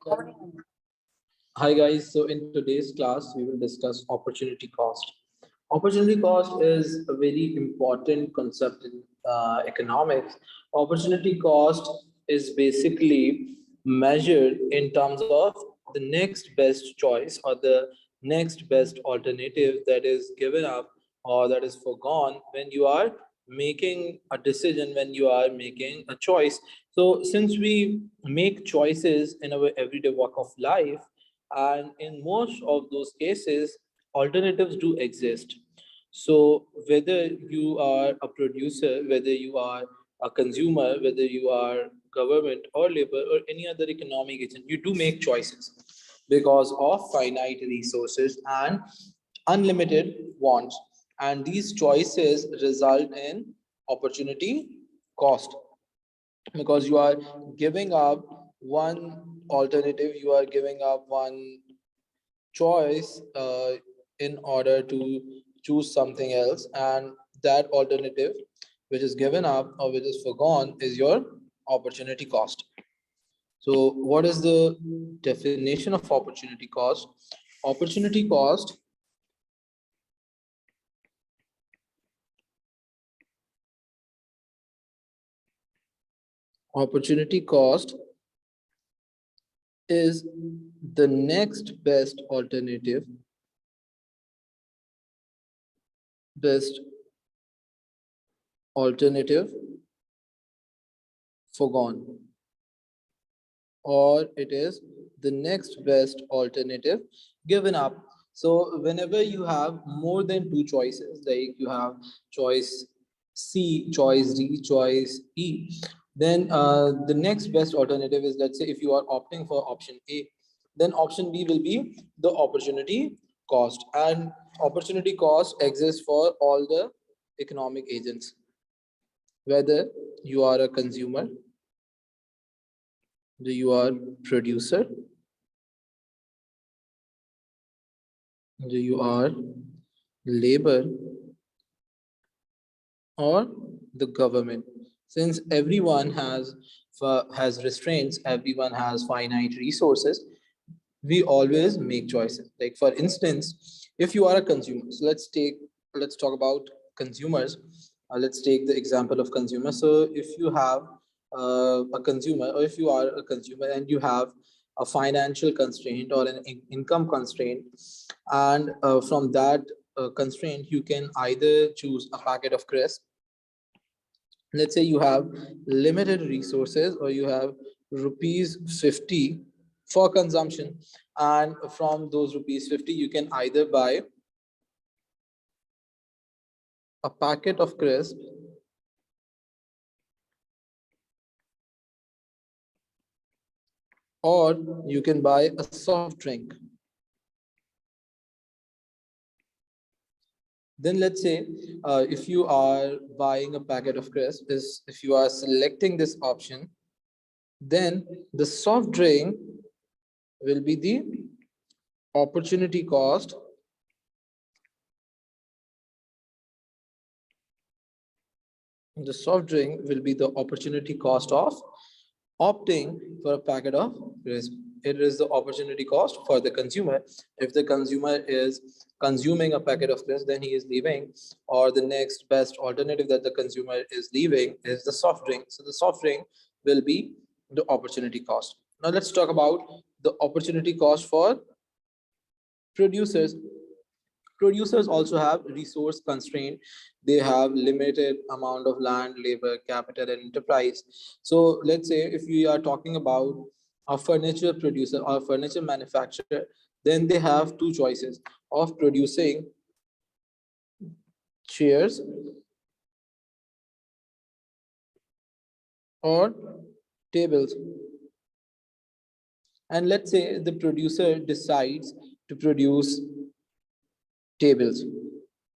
Hi guys, so in today's class we will discuss opportunity cost. Opportunity cost is a very important concept in economics. Opportunity cost is basically measured in terms of the next best choice or the next best alternative that is given up or that is forgone when you are making a decision, when you are making a choice. So since we make choices in our everyday walk of life, and in most of those cases alternatives do exist. So whether you are a producer, whether you are a consumer, whether you are government or labor or any other economic agent, you do make choices because of finite resources and unlimited wants, and these choices result in opportunity cost because you are giving up one alternative, you are giving up one choice in order to choose something else, and that alternative which is given up or which is forgone is your opportunity cost. So what is the definition of opportunity cost? Opportunity cost is the next best alternative forgone, or it is the next best alternative given up. So whenever you have more than two choices, like you have choice C, choice D, choice E, then the next best alternative is, let's say if you are opting for option A, then option B will be the opportunity cost, and opportunity cost exists for all the economic agents, whether you are a consumer, you are producer, you are labor, or the government. Since everyone has restraints, everyone has finite resources, we always make choices. Like for instance, if you are a consumer, so let's talk about consumers. Let's take the example of consumer. So if you have a consumer, or if you are a consumer and you have a financial constraint or an income constraint, and from that constraint you can either choose a packet of crisp. Let's say you have limited resources, or you have rupees 50 for consumption, and from those rupees 50 you can either buy a packet of crisp or you can buy a soft drink. Then let's say if you are buying a packet of crisp, is if you are selecting this option, then the soft drink will be the opportunity cost. The soft drink will be the opportunity cost of opting for a packet of crisp. It is the opportunity cost for the consumer. If the consumer is consuming a packet of crisp, then he is leaving, or the next best alternative that the consumer is leaving is the soft drink. So the soft drink will be the opportunity cost. Now let's talk about the opportunity cost for producers. Producers also have resource constraint. They have limited amount of land, labor, capital, and enterprise. So let's say if we are talking about a furniture producer or a furniture manufacturer, then they have two choices of producing chairs or tables. And let's say the producer decides to produce tables,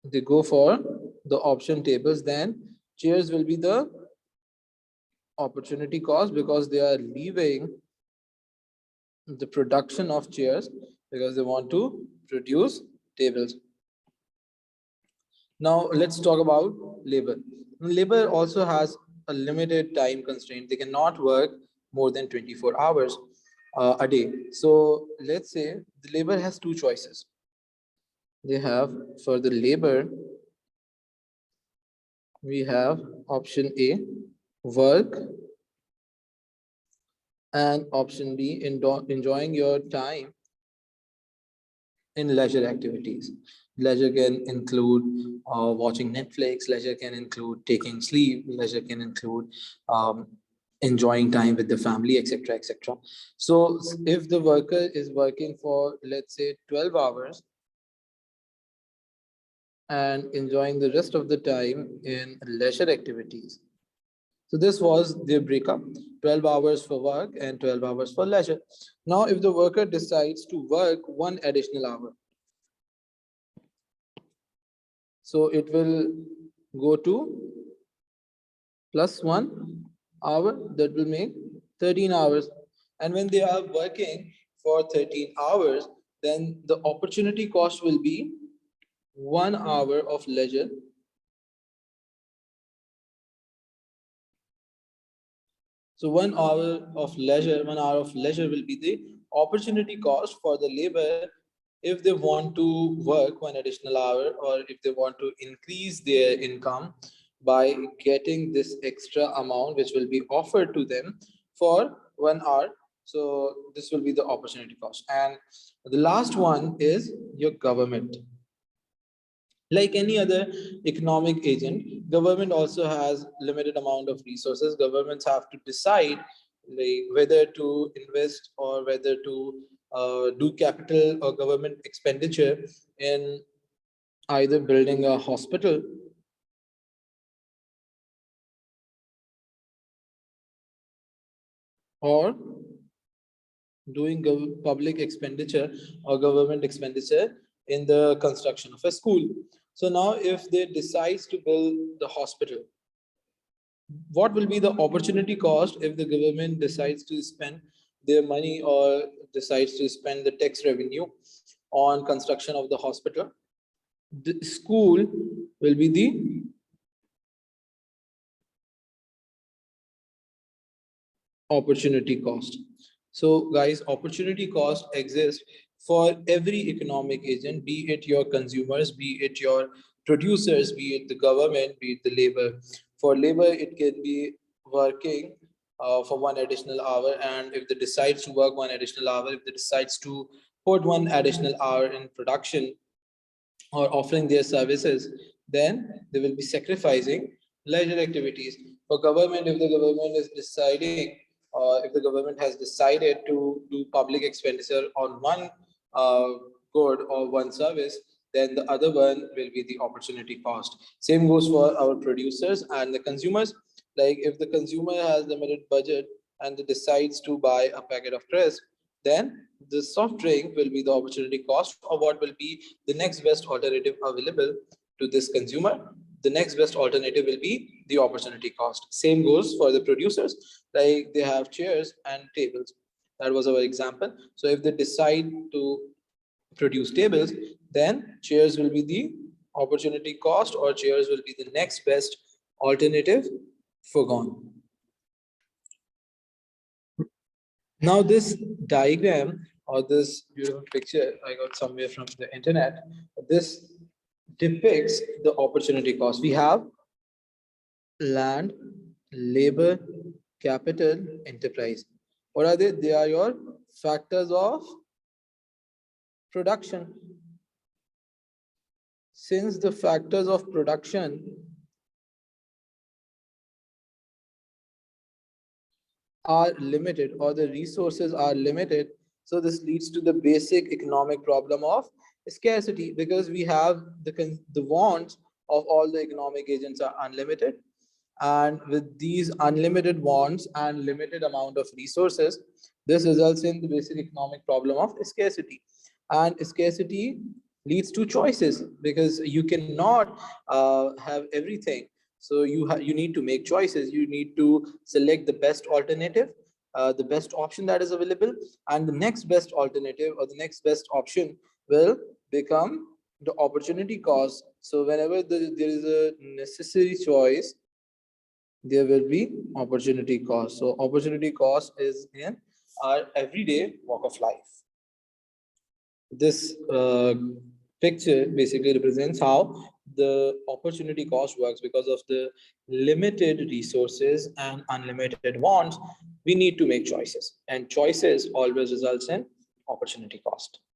they go for the option tables, then chairs will be the opportunity cost because they are leaving the production of chairs because they want to produce tables. Now let's talk about labor. Labor also has a limited time constraint. They cannot work more than 24 hours. a day. So let's say the labor has two choices. They have, for the labor, we have option A, work, and option B, enjoying your time in leisure activities. Leisure can include watching Netflix, leisure can include taking sleep, leisure can include um, enjoying time with the family, etc. etc. So if the worker is working for, let's say, 12 hours and enjoying the rest of the time in leisure activities. So this was their breakup, 12 hours for work and 12 hours for leisure. Now, if the worker decides to work one additional hour, so it will go to plus 1 hour, that will make 13 hours. And when they are working for 13 hours, then the opportunity cost will be 1 hour of leisure. So 1 hour of leisure will be the opportunity cost for the labor if they want to work one additional hour, or if they want to increase their income by getting this extra amount which will be offered to them for 1 hour. So this will be the opportunity cost. And the last one is your government. Like any other economic agent, government also has limited amount of resources. Governments have to decide like whether to invest or whether to do capital or government expenditure in either building a hospital or doing public expenditure or government expenditure in the construction of a school. So now if they decides to build the hospital, what will be the opportunity cost if the government decides to spend their money or decides to spend the tax revenue on construction of the hospital? The school will be the opportunity cost. So guys, opportunity cost exists for every economic agent, be it your consumers, be it your producers, be it the government, be it the labor. For labor, it can be working for one additional hour, and if they decides to work one additional hour, if they decides to put one additional hour in production, or offering their services, then they will be sacrificing leisure activities. For government, if the government is deciding, if the government has decided to do public expenditure on one uh, good or one service, then the other one will be the opportunity cost. Same goes for our producers and the consumers. Like if the consumer has limited budget and they decides to buy a packet of crisp, then the soft drink will be the opportunity cost, or what will be the next best alternative available to this consumer. The next best alternative will be the opportunity cost. Same goes for the producers, like they have chairs and tables. That was our example. So if they decide to produce tables, then chairs will be the opportunity cost, or chairs will be the next best alternative forgone. Now, this diagram or this beautiful picture I got somewhere from the internet, this depicts the opportunity cost. We have land, labor, capital, enterprise. What are they? They are your factors of production. Since the factors of production are limited, or the resources are limited, so this leads to the basic economic problem of scarcity, because we have the wants of all the economic agents are unlimited, and with these unlimited wants and limited amount of resources, this results in the basic economic problem of scarcity. And scarcity leads to choices, because you cannot have everything. So you need to make choices. You need to select the best alternative, the best option that is available, and the next best alternative or the next best option will become the opportunity cost. So whenever there is a necessary choice, there will be opportunity cost. So opportunity cost is in our everyday walk of life. This picture basically represents how the opportunity cost works. Because of the limited resources and unlimited wants, we need to make choices, and choices always results in opportunity cost.